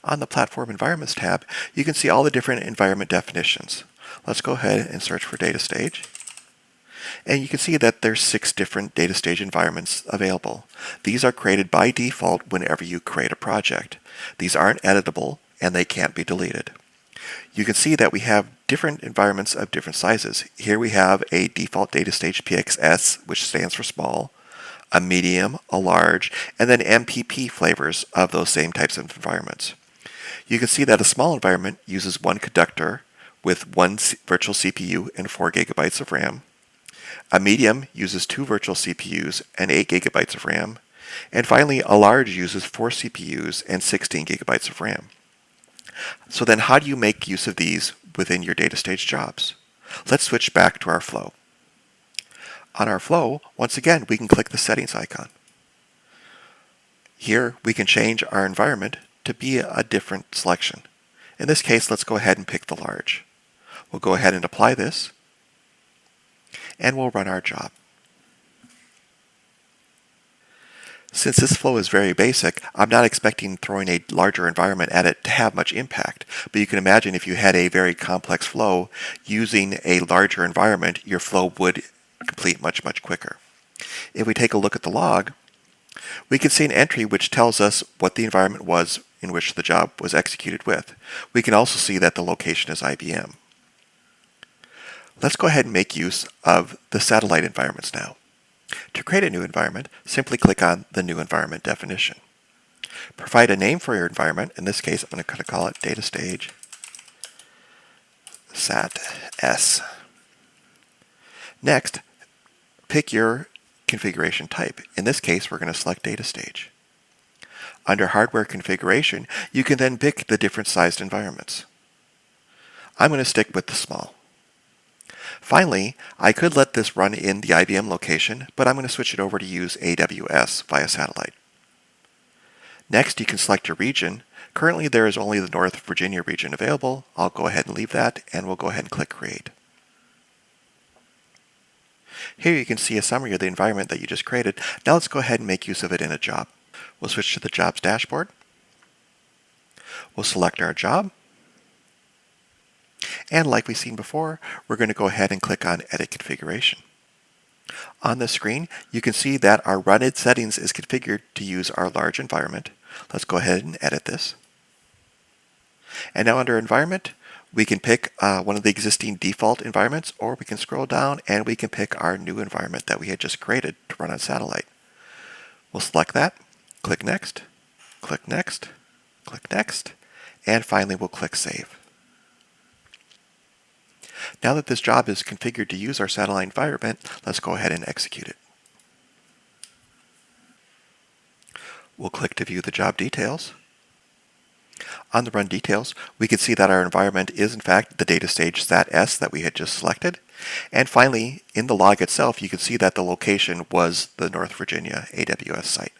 On the Platform Environments tab, you can see all the different environment definitions. Let's go ahead and search for DataStage. And you can see that there's 6 different DataStage environments available. These are created by default whenever you create a project. These aren't editable and they can't be deleted. You can see that we have different environments of different sizes. Here we have a default DataStage PXS, which stands for small, a medium, a large, and then MPP flavors of those same types of environments. You can see that a small environment uses one conductor with one virtual CPU and 4 gigabytes of RAM. A medium uses 2 virtual CPUs and 8 gigabytes of RAM. And finally, a large uses 4 CPUs and 16 gigabytes of RAM. So then how do you make use of these within your DataStage jobs? Let's switch back to our flow. On our flow, once again, we can click the settings icon. Here, we can change our environment to be a different selection. In this case, let's go ahead and pick the large. We'll go ahead and apply this, and we'll run our job. Since this flow is very basic, I'm not expecting throwing a larger environment at it to have much impact. But you can imagine if you had a very complex flow, using a larger environment, your flow would complete much quicker. If we take a look at the log, we can see an entry which tells us what the environment was in which the job was executed with. We can also see that the location is IBM. Let's go ahead and make use of the satellite environments now. To create a new environment, simply click on the New Environment definition. Provide a name for your environment. In this case, I'm going to call it DataStage Sat S. Next, pick your configuration type. In this case, we're going to select DataStage. Under Hardware Configuration, you can then pick the different sized environments. I'm going to stick with the small. Finally, I could let this run in the IBM location, but I'm going to switch it over to use AWS via satellite. Next, you can select your region. Currently, there is only the North Virginia region available. I'll go ahead and leave that, and we'll go ahead and click Create. Here you can see a summary of the environment that you just created. Now let's go ahead and make use of it in a job. We'll switch to the Jobs dashboard. We'll select our job. And like we've seen before, we're going to go ahead and click on Edit Configuration. On the screen, you can see that our Run settings is configured to use our large environment. Let's go ahead and edit this. And now under Environment, we can pick one of the existing default environments, or we can scroll down and we can pick our new environment that we had just created to run on satellite. We'll select that, click Next, click Next, click Next, and finally we'll click Save. Now that this job is configured to use our satellite environment, let's go ahead and execute it. We'll click to view the job details. On the Run Details, we can see that our environment is in fact the DataStage Sat S that we had just selected. And finally, in the log itself, you can see that the location was the North Virginia AWS site.